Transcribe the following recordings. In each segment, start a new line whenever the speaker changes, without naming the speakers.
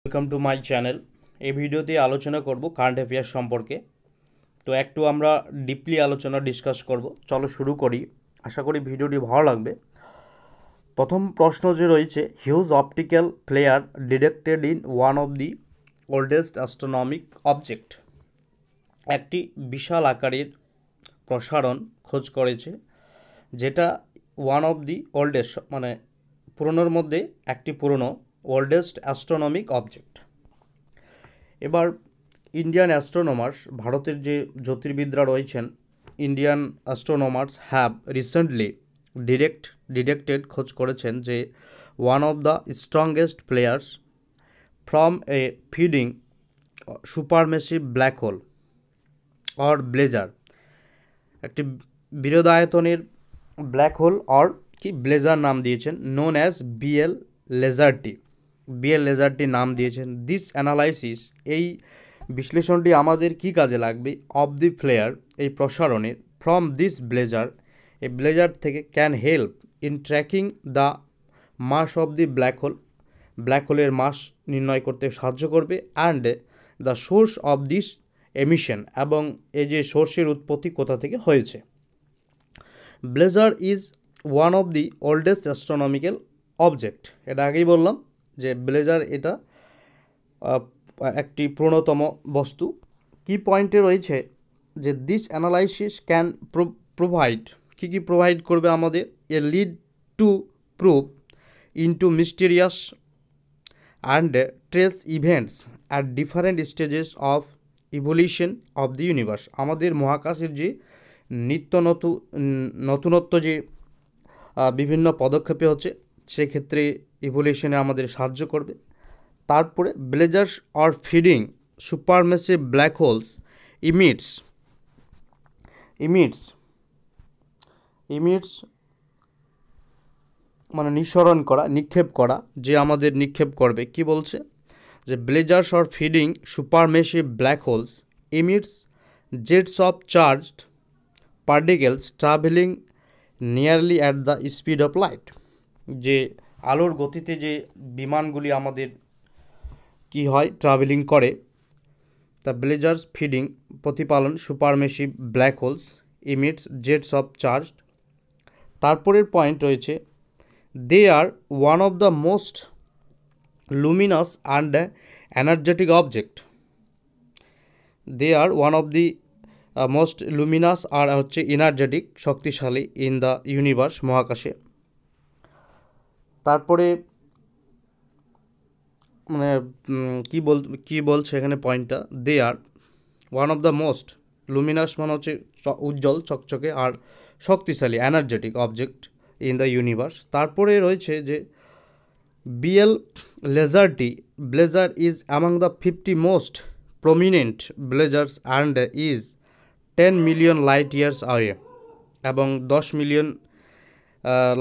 Welcome to my channel. এই ভিডিওতে আলোচনা করব কারেন্ট অ্যাফেয়ার্স সম্পর্কে। তো একটু আমরা ডিপলি আলোচনা ডিসকাস করব। চলো শুরু করি। আশা করি ভিডিওটি ভালো লাগবে। প্রথম প্রশ্ন যে রয়েছে, huge optical flare detected in one of the oldest astronomic object. একটি বিশাল আকারের প্রসারণ খোঁজ করেছে, যেটা ওয়ান অফ দি ওল্ডেস্ট মানে পুরনোর মধ্যে একটি পুরনো ওল্ডেস্ট অ্যাস্ট্রোনমিক অবজেক্ট। এবার ইন্ডিয়ান অ্যাস্ট্রোনমার্স, ভারতের যে জ্যোতির্বিদরা রয়েছেন, Indian astronomers have recently detected খোঁজ করেছেন যে one of the strongest flares from a feeding supermassive black hole or blazar. একটি বৃহদায়তনের ব্ল্যাক হোল অর কি ব্লেজার নাম দিয়েছেন, নোন অ্যাজ বিএল লেজারটি নাম দিয়েছেন। দিস অ্যানালাইসিস, এই বিশ্লেষণটি আমাদের কি কাজে লাগবে? অফ দি ফ্লেয়ার, এই প্রসারণের, ফ্রম দিস ব্লেজার, এই ব্লেজার থেকে, can help in tracking the mass of the black হোলের মাস নির্ণয় করতে সাহায্য করবে, and the source of this emission, এবং এই যে সোর্সের উৎপত্তি কোথা থেকে হয়েছে। Blazer is one of the oldest astronomical object. এটা আগেই বললাম যে ব্লেজার এটা একটি পুরনোতম বস্তু। কি পয়েন্টে রয়েছে যে দিস অ্যানালাইসিস ক্যান প্রোভাইড, কী প্রোভাইড করবে আমাদের? A lead to probe into mysterious and trace events at different stages of evolution of the universe. আমাদের মহাকাশের যে নতুনত্ব যে বিভিন্ন পদক্ষেপে হচ্ছে, সেক্ষেত্রে ইভলিউশনে আমাদের সাহায্য করবে। তারপরে blazers are feeding supermassive black holes ইমিটস মানে নিক্ষেপ করা, যে আমাদের নিক্ষেপ করবে। কি বলছে? যে blazars are feeding supermassive black holes emits jets of charged particles traveling nearly at the speed of light. যে আলোর গতিতে যে বিমানগুলি আমাদের কি হয়, ট্রাভেলিং করে। দ্য ব্লেজার্স ফিডিং প্রতিপালন supermassive black holes emits jets of charged. তারপরের পয়েন্ট রয়েছে, they are one of the most luminous and energetic object. They are one of the most luminous আর হচ্ছে এনার্জেটিক, শক্তিশালী, ইন দ্য ইউনিভার্স, মহাকাশে। তারপরে মানে কি বলছে এখানে পয়েন্টটা? They are one of the most luminous মানে হচ্ছে উজ্জ্বল, চকচকে আর শক্তিশালী, energetic object in the universe. তারপরে রয়েছে যে BL blazer is among the 50 most prominent blazars and is 10 million light years away, এবং 10 মিলিয়ন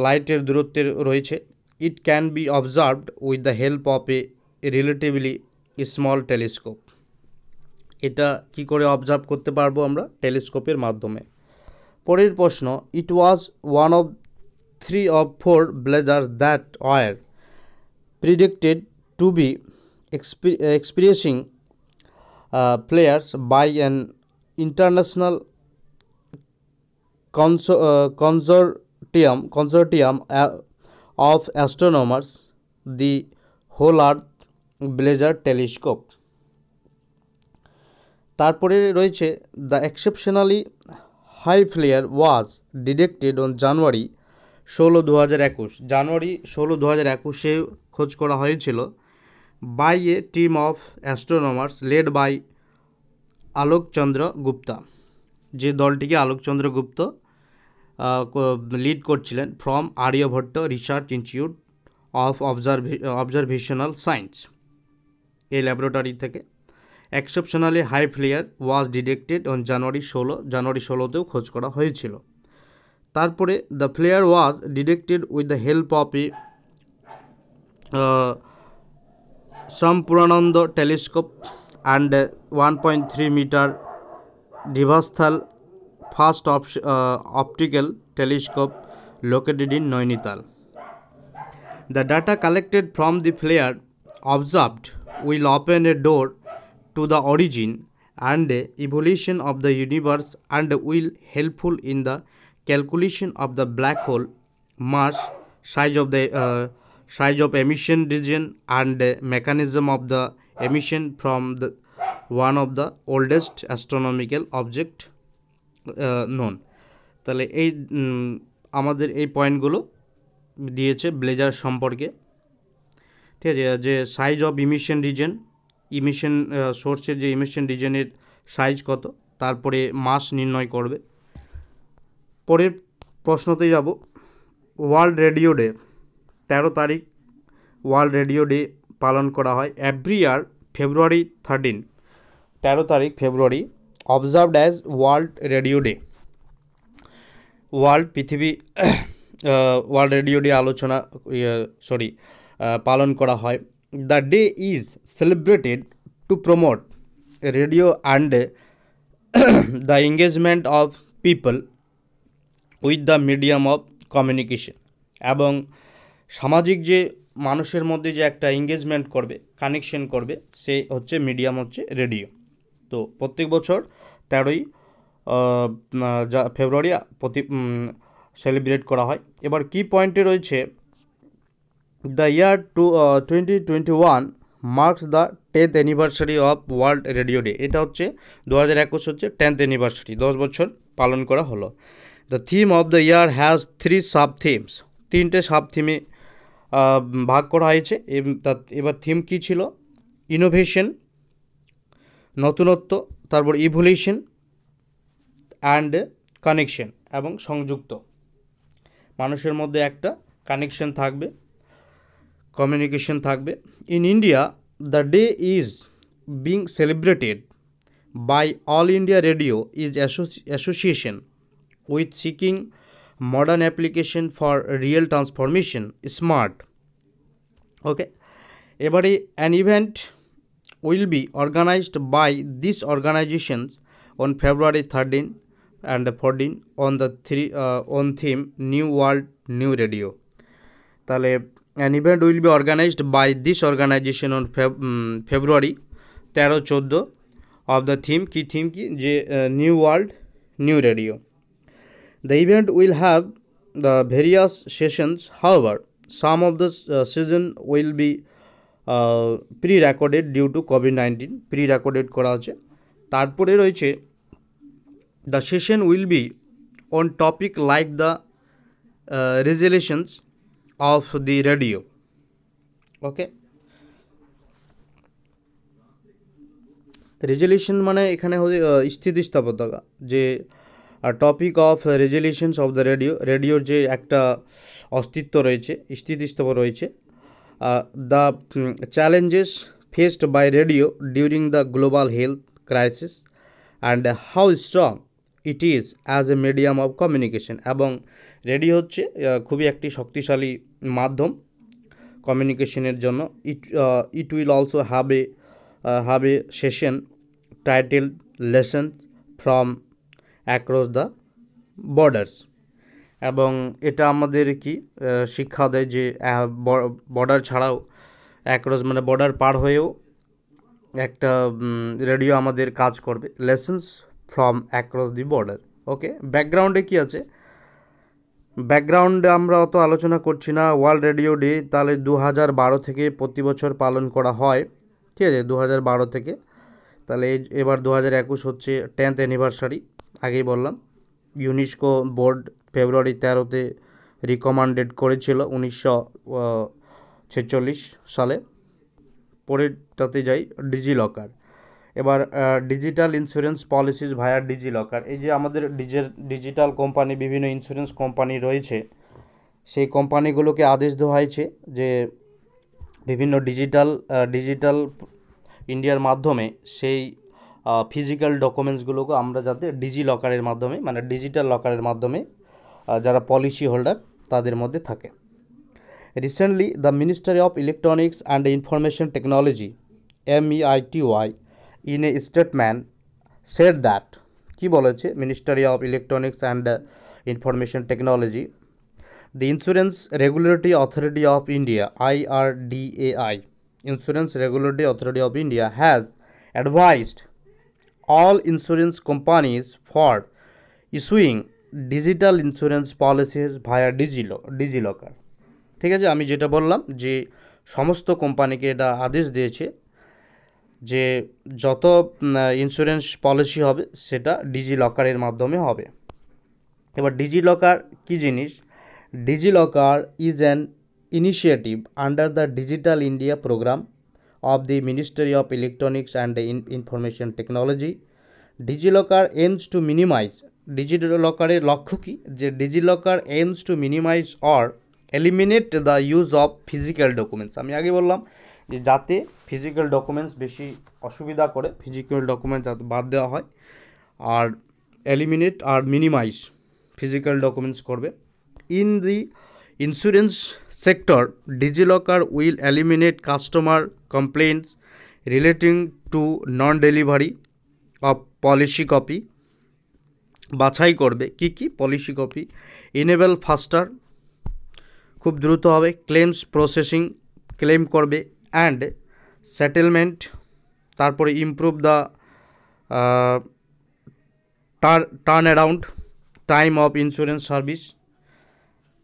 লাইটের দূরত্বে রয়েছে। It can be observed with the help of a relatively small telescope. এটা কি করে অবজার্ভ করতে পারবো আমরা? টেলিস্কোপের মাধ্যমে। পরের প্রশ্ন, ইট was one of 3 of 4 blazars that were predicted to be experiencing players by an international consortium of astronomers, the Whole Earth Blazer Telescope. তারপরে রয়েছে, the exceptionally high flare was detected on January 16, 2021। জানুয়ারি 16, 2021 খোঁজ করা হয়েছিল by a team of astronomers led by Alokchandra Gupta. যে দলটিকে Alokchandra Gupta lead করছিলেন, from Aryabhatta research institute of observational science, এই ল্যাবরেটরি থেকে। Exceptionally high flare was detected on January 16তেও খোঁজ করা হয়েছিল। তারপরে the flare was detected with the help of a Sampurnanand telescope and 1.3 metre Devasthal fast optical telescope located in Nainital. The data collected from the flare observed will open a door to the origin and evolution of the universe and will helpful in the calculation of the black hole mass, size of emission region and mechanism of the emission from the one of the oldest astronomical object known. তাহলে এই আমাদের এই পয়েন্টগুলো দিয়েছে blazer সম্পর্কে, ঠিক আছে, যে size of emission reason, emission সোর্সের যে ইমিশন রিজনের সাইজ কত, তারপরে মাস নির্ণয় করবে। পরের প্রশ্নতে যাব। ওয়ার্ল্ড রেডিও ডে, 13 তারিখ ওয়ার্ল্ড রেডিও ডে পালন করা হয় এভরি ইয়ার ফেব্রুয়ারি 13, 13 তারিখ February observed as World Radio Day. পৃথিবী ওয়ার্ল্ড রেডিও ডে আলোচনা পালন করা হয়। The day is celebrated to promote radio and the engagement of people with the medium of communication, এবং সামাজিক যে মানুষের মধ্যে যে একটা এঙ্গেজমেন্ট করবে, কানেকশন করবে, সে হচ্ছে মিডিয়াম হচ্ছে রেডিও। তো প্রত্যেক বছর 13ই ফেব্রুয়ারি সেলিব্রেট করা হয়। এবার কি পয়েন্টে রয়েছে, the year 2021 marks the 10th anniversary of world Radio day. এটা হচ্ছে 2021 হচ্ছে 10th অ্যানিভার্সারি, 10 বছর পালন করা হলো। The theme of the year has 3 sub themes, 3টে সাব থিমে ভাগ করা হয়েছে। এবার থিম কী ছিল, ইনোভেশন নতুনত্ব, তারপর ইভলিউশন অ্যান্ড কানেকশন এবং সংযুক্ত, মানুষের মধ্যে একটা কানেকশন থাকবে, কমিউনিকেশন থাকবে। In India the day is being celebrated by all India radio is association with seeking modern application for real transformation smart. Okay, এবারে an event will be organized by these organizations on February 13 and 14 on theme New World New Radio. তাহলে an event will be organized by this organization on February 13-14 of the theme কি যে New World New Radio. The event will have the various sessions. However, some of the session will be pre-recorded due to COVID-19. Pre-recorded করা আছে। তারপরে রয়েছে the session will be on topic like the resolutions of the radio. Okay. Resolution মানে এখানে হচ্ছে স্থিতিস্থাপকতা, যে topic of resolutions of the রেডিওর যে একটা অস্তিত্ব রয়েছে, স্থিতিস্থাপক রয়েছে। The challenges faced by radio during the global health crisis and how strong it is as a medium of communication. এবং রেডিও হচ্ছে খুবই একটি শক্তিশালী মাধ্যম কমিউনিকেশনের জন্য। It will also have a session titled Lessons from Across the Borders, এবং এটা আমাদের কি শিক্ষা দেয় যে বর্ডার ছাড়াও অ্যাক্রস মানে বর্ডার পার হয়েও একটা রেডিও আমাদের কাজ করবে। Lessons from across the border. Okay, ব্যাকগ্রাউন্ডে কি আছে, ব্যাকগ্রাউন্ডে আমরা অত আলোচনা করছি না। ওয়ার্ল্ড রেডিও ডে তাহলে 2012 থেকে প্রতি বছর পালন করা হয়, ঠিক আছে, 2012 থেকে। তাহলে এবার 2021 হচ্ছে 10th অ্যানিভার্সারি, আগেই বললাম। ইউনেস্কো বোর্ড ফেব্রুয়ারি 13-তে রিকমান্ডেড করেছিল 1946 সালে। পরেরটাতে যাই, ডিজিলকার। এবার ডিজিটাল ইন্স্যুরেন্স পলিসিস ভায়া ডিজিলকার। এই যে আমাদের ডিজিটাল কোম্পানি, বিভিন্ন ইন্স্যুরেন্স কোম্পানি রয়েছে, সেই কোম্পানিগুলোকে আদেশ দেওয়া হয়েছে যে বিভিন্ন ডিজিটাল ইন্ডিয়ার মাধ্যমে সেই ফিজিক্যাল ডকুমেন্টসগুলোকে আমরা যাতে ডিজিলকারের মাধ্যমে, মানে ডিজিটাল লকারের মাধ্যমে যারা পলিসি হোল্ডার তাদের মধ্যে থাকে। Recently the ministry of electronics and information technology MEITY in a statement said that, কি বলেছে ministry of electronics and information technology, the Insurance Regulatory Authority of India IRDAI Insurance Regulatory Authority of India has advised all insurance companies for issuing digital insurance policies via DigiLocker. ঠিক আছে, আমি যেটা বললাম যে সমস্ত কোম্পানিকে এটা আদেশ দিয়েছে যে যত ইন্স্যুরেন্স পলিসি হবে সেটা ডিজিলকারের মাধ্যমে হবে। এবার ডিজিলকার কী জিনিস? DigiLocker is an initiative under the Digital India programme of the Ministry of Electronics and Information Technology. DigiLocker aims to minimize, ডিজিলকারের লক্ষ্য কী? যে DigiLocker aims to minimize or eliminate the use of physical documents. আমি আগে বললাম যে যাতে physical documents বেশি অসুবিধা করে, ফিজিক্যাল ডকুমেন্টস যাতে বাদ দেওয়া হয়, আর এলিমিনেট আর মিনিমাইজ ফিজিক্যাল ডকুমেন্টস করবে। In the insurance sector, DigiLocker will eliminate customer complaints relating to non-delivery of policy copy, বাছাই করবে কি কি পলিসি কপি, enable faster, খুব দ্রুত হবে, ক্লেমস প্রসেসিং, ক্লেম করবে, অ্যান্ড সেটেলমেন্ট, তারপরে improve the turn around time of insurance service,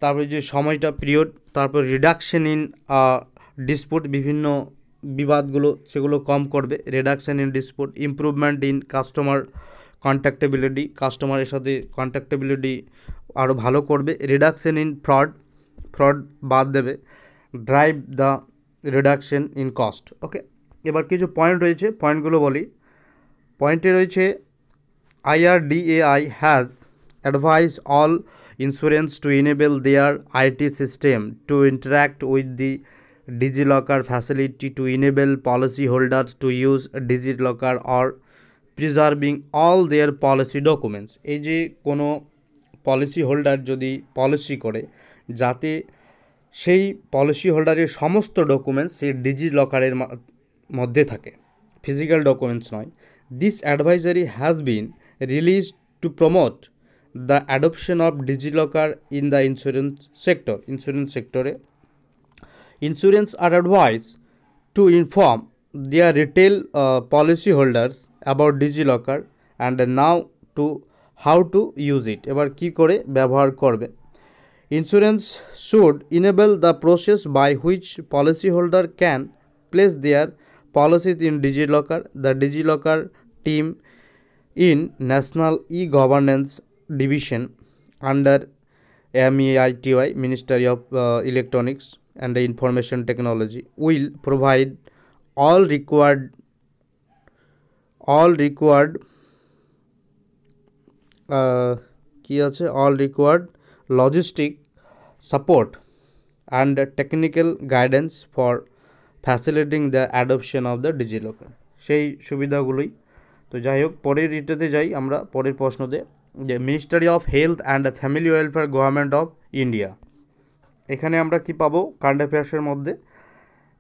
তারপরে যে সময়টা পিরিয়ড, তারপর রিডাকশন ইন ডিসপুট, বিভিন্ন বিবাদগুলো সেগুলো কম করবে, reduction in dispute, improvement in customer contactability, কাস্টমারের সাথে কন্ট্যাক্টেবিলিটি আরও ভালো করবে, রিডাকশন ইন ফ্রড বাদ দেবে, drive the reduction in cost. Okay, এবার কিছু পয়েন্ট রয়েছে, পয়েন্টগুলো বলি। পয়েন্টে রয়েছে IRDAI has advise all insurance to enable their IT system to interact with the DigiLocker facility to enable policyholders to use DigiLocker or preserving all their policy documents. এই যে কোনো পলিসি হোল্ডার যদি policy করে যাতে সেই policy হোল্ডারের সমস্ত documents সেই ডিজিলকারের মধ্যে থাকে, ফিজিক্যাল ডকুমেন্টস নয়। This advisory has been released to promote the adoption of DigiLocker in the insurance sector. Insurance sector insurance are advised to inform their retail policy holders about DigiLocker and now to how to use it. এবার কি করে ব্যবহার করবে? Insurance should enable the process by which policyholder can place their policies in DigiLocker. The DigiLocker team in National E-Governance Division under MEITY, Ministry of Electronics and Information Technology, will provide all required logistic support and technical guidance for facilitating the adoption of the DigiLocker. সেই সুবিধাগুলোই। তো যাই হোক, পরের রিটাতে যাই আমরা, পরের প্রশ্নতে যে ministry of health and family welfare government of India, এখানে আমরা কি পাবো কারেন্ট অ্যাফেয়ার্সের মধ্যে?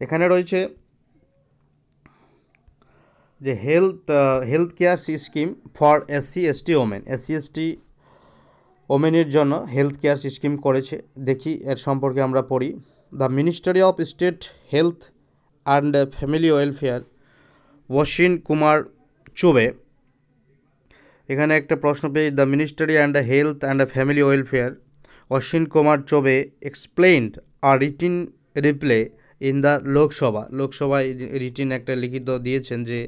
এখানে রয়েছে যে health care scheme for SC/ST women, SC/ST ওমেনের জন্য হেলথ কেয়ার স্কিম করেছে। দেখি এর সম্পর্কে আমরা পড়ি। The ministry of state health and family welfare Ashwin Kumar Choubey, এখানে একটা প্রশ্ন পেয়ে, the ministry and health and family welfare Ashwin Kumar Choubey explained a written reply in the লোকসভায় রিটিন একটা লিখিত দিয়েছেন যে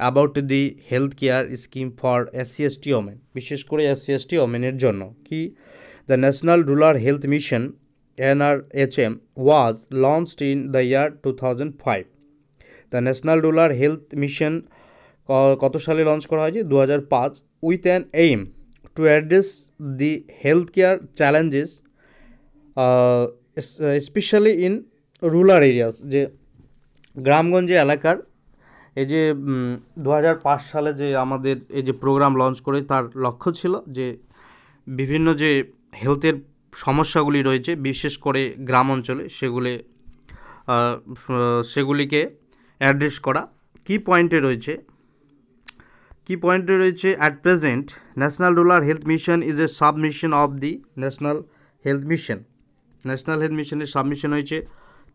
about the health care scheme for SC/ST women, বিশেষ করে SC/ST ওমেনের জন্য। কি? The national rural health mission NRHM was launched in the year 2005। The national rural health mission কত সালে লঞ্চ করা হয়েছে? 2005, with an aim to address the health care challenges specially in rural areas, যে গ্রামগঞ্জে এলাকার এই যে 2005 সালে যে আমাদের এই যে প্রোগ্রাম লঞ্চ করে, তার লক্ষ্য ছিল যে বিভিন্ন যে হেলথের সমস্যাগুলি রয়েছে বিশেষ করে গ্রাম অঞ্চলে সেগুলিকে অ্যাড্রেস করা। কি পয়েন্টে রয়েছে at present national rural health mission is a submission of the national health মিশনের সাবমিশন হয়েছে।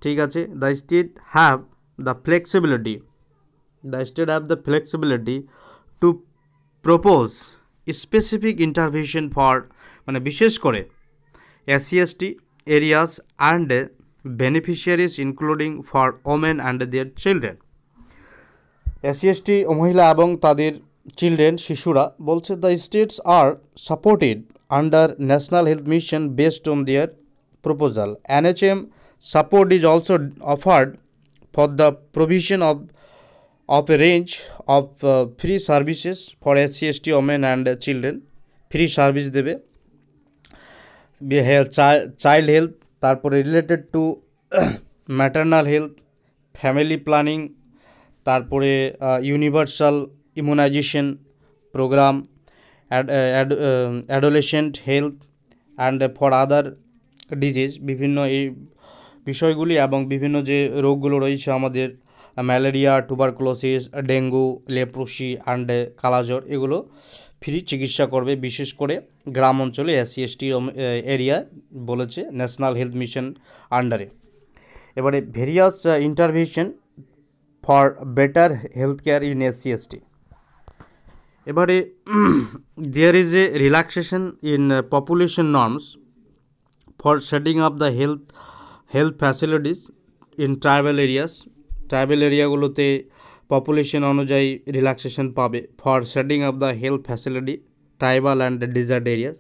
ঠিক আছে, the state have the flexibility. The state have the flexibility to propose specific intervention for মানে বিশেষ করে SC/ST areas and beneficiaries including for women and their children. SC/ST মহিলা এবং তাদের চিলড্রেন শিশুরা বলছে the states are supported under National Health Mission based on their proposal. NHM support is also offered for the provision of a range of free services for SC/ST women and children. Free service দেবে child health, তারপরে related to maternal health, family planning, তারপরে universal immunisation programme, adolescent health and for other disease, বিভিন্ন এই বিষয়গুলি এবং বিভিন্ন যে রোগগুলো রয়েছে আমাদের malaria, tuberculosis, dengue, leprosy and kalazar, এগুলো ফ্রি চিকিৎসা করবে, বিশেষ করে গ্রাম অঞ্চলে SC/ST এরিয়া বলেছে ন্যাশনাল হেলথ মিশন আন্ডারে। এবারে various intervention for better health care in SC/ST। এবারে there is a relaxation in population norms for setting up the health facilities in tribal areas. Tribal এরিয়াগুলোতে পপুলেশন অনুযায়ী relaxation পাবে for setting up the health facility tribal and desert areas.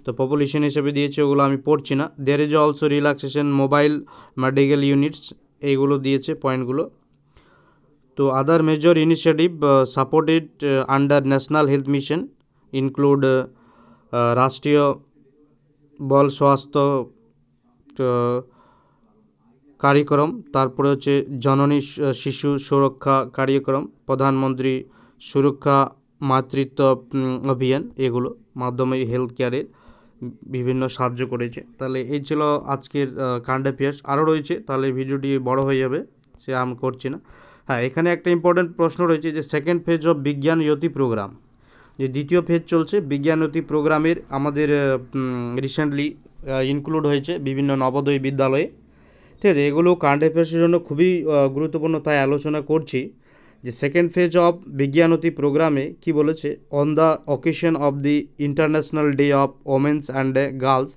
তো population হিসেবে দিয়েছে, ওগুলো আমি পড়ছি না। There is also relaxation mobile medical units, এইগুলো দিয়েছে পয়েন্টগুলো। তো other major initiative supported under national health mission include রাষ্ট্রীয় বল স্বাস্থ্য কার্যক্রম, তারপরে হচ্ছে জননী শিশু সুরক্ষা কার্যক্রম, প্রধানমন্ত্রী সুরক্ষা মাতৃত্ব অভিযান, এগুলো মাধ্যমে হেলথ কেয়ারের বিভিন্ন সাহায্য করেছে। তাহলে এই ছিল আজকের কারেন্ট অ্যাফেয়ার্স। আরও রয়েছে, তাহলে ভিডিওটি বড় হয়ে যাবে, সে আমি করছি না। হ্যাঁ, এখানে একটা ইম্পর্টেন্ট প্রশ্ন রয়েছে যে সেকেন্ড ফেজ অফ বিজ্ঞান জ্যোতি প্রোগ্রাম, যে দ্বিতীয় ফেজ চলছে বিজ্ঞান জ্যোতি প্রোগ্রামের, আমাদের রিসেন্টলি ইনক্লুড হয়েছে বিভিন্ন নবোদয় বিদ্যালয়ে। ঠিক আছে, এগুলো কারেন্ট অ্যাফেয়ার্সের জন্য খুবই গুরুত্বপূর্ণ, তাই আলোচনা করছি যে সেকেন্ড ফেজ অফ বিজ্ঞানতি প্রোগ্রামে কি বলেছে। On the occasion of the international day of women's and girls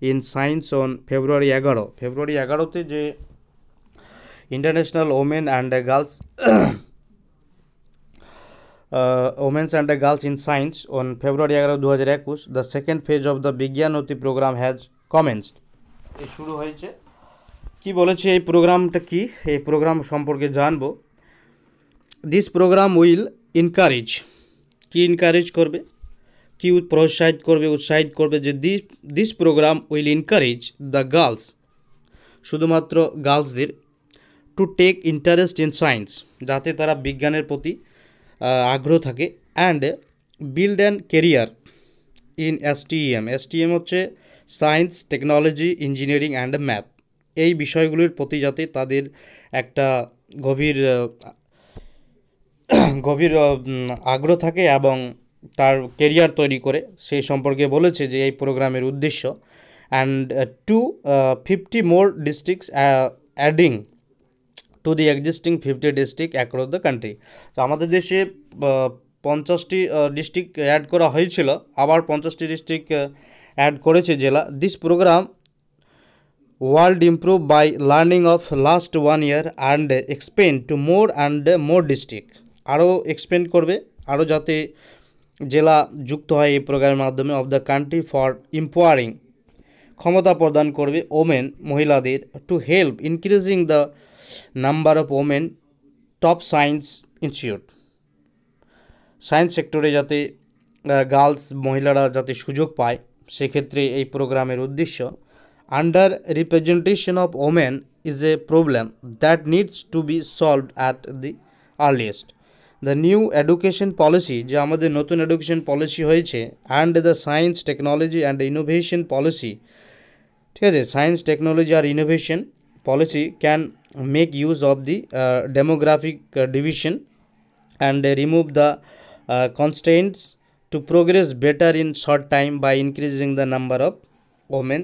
in science on February 11 যে international women and girls women's and girls in science on February 11, 2021 the second phase of the Vigyanjyoti programme has commenced. এই শুরু হয়েছে। কি বলেছে এই প্রোগ্রামটা, কি এই প্রোগ্রাম সম্পর্কে জানবো। দিস প্রোগ্রাম উইল ইনকারেজ, কি ইনকারেজ করবে, কি উৎসাহিত করবে যে this programme will encourage the girls, শুধুমাত্র গার্লসদের, to take interest in science, যাতে তারা বিজ্ঞানের প্রতি আগ্রহ থাকে, and build an career in STEM হচ্ছে science, technology, engineering and math, এই বিষয়গুলির প্রতি যাতে তাদের একটা গভীর আগ্রহ থাকে এবং তার কেরিয়ার তৈরি করে, সেই সম্পর্কে বলেছে যে এই প্রোগ্রামের উদ্দেশ্য। And 50 more districts adding to the existing 50 district across the country. তো আমাদের দেশে 50টি ডিস্ট্রিক্ট অ্যাড করা হয়েছিল, আবার 50টি ডিস্ট্রিক্ট অ্যাড করেছে জেলা। This programme would improve by learning of last 1 year and expand to more district, আরও এক্সপেন্ড করবে, আরও যাতে জেলা যুক্ত হয় এই প্রোগ্রামের মাধ্যমে। Of the country for empowering, ক্ষমতা প্রদান করবে ওমেন, মহিলাদের, to help increasing the number of women top science institute, science সেক্টরে যাতে গার্লস, মহিলারা যাতে সুযোগ পায়, সেক্ষেত্রে এই প্রোগ্রামের উদ্দেশ্য। Under representation of women is a problem that needs to be solved at the earliest. The new education policy, যে আমাদের নতুন এডুকেশন পলিসি হয়েছে, and the science, technology and innovation policy, ঠিক আছে, সায়েন্স, টেকনোলজি আর innovation policy can make use of the demographic division and remove the constraints to progress better in short time by increasing the number of women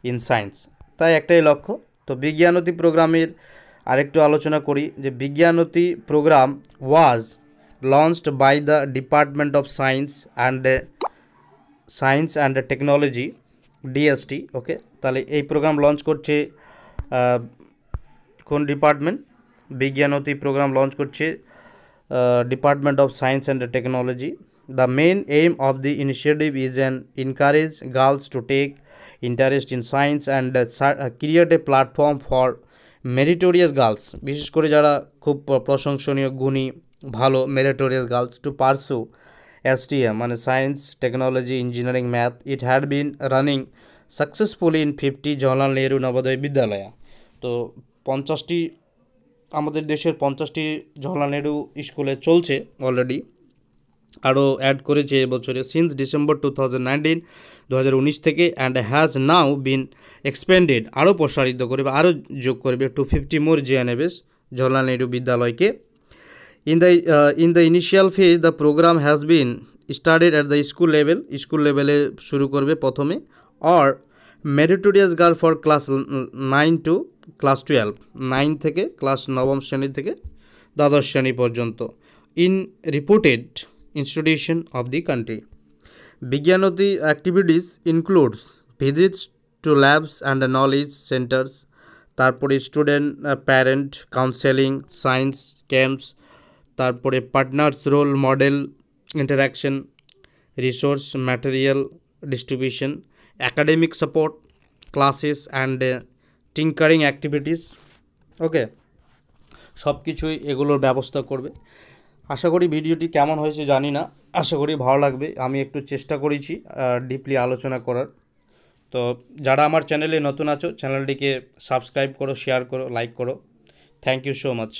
in science। তাই একটাই লক্ষ্য। তো বিজ্ঞানতি প্রোগ্রামের আরেকটু আলোচনা করি যে Vigyanjyoti programme was launched by the department of science and technology DST. Okay, তাহলে এই প্রোগ্রাম লঞ্চ করছে কোন ডিপার্টমেন্ট? বিজ্ঞানতি প্রোগ্রাম লঞ্চ করছে department of science and technology. The main aim of the initiative is an encourage girls to take interest in science and create a platform for meritorious girls, বিশেষ করে যারা খুব প্রশংসনীয় গুণী ভালো meritorious girls to pursue STM মানে science technology engineering math. It had been running successfully in 50 Jawaharlal Nehru Navodaya Vidyalaya. তো 50টি আমাদের দেশের 50টি জওহরলাল নেহরু স্কুলে চলছে অলরেডি, আরও অ্যাড করেছে এবছরে সিন্স ডিসেম্বর 2019 থেকে, and has now been expanded, আরও প্রসারিত করবে, আরও যোগ করবে to 50 more JNFs Jawaharlal Nehru বিদ্যালয়কে। In the initial phase, the program has been started at the school লেভেলে শুরু করবে প্রথমে, or meritorious girl for class 9 to class 12, 9 থেকে ক্লাস 9ম শ্রেণী থেকে দ্বাদশ শ্রেণী পর্যন্ত, in reputed institution of the country. Vigyanjyoti activities includes visits to labs and knowledge centers, তারপরে student parent counselling, science camps, তারপরে partners role model interaction, resource material distribution, academic support, classes and tinkering activities. Okay, সব কিছুই এগুলোর ব্যবস্থা করবে। আশা করি ভিডিওটি কেমন হয়েছে জানি না, আশা করি ভালো লাগবে। আমি একটু চেষ্টা করেছি ডিপলি আলোচনা করার। তো যারা আমার চ্যানেলে নতুন আছো চ্যানেলটিকে সাবস্ক্রাইব করো, শেয়ার করো, লাইক করো। Thank you so much.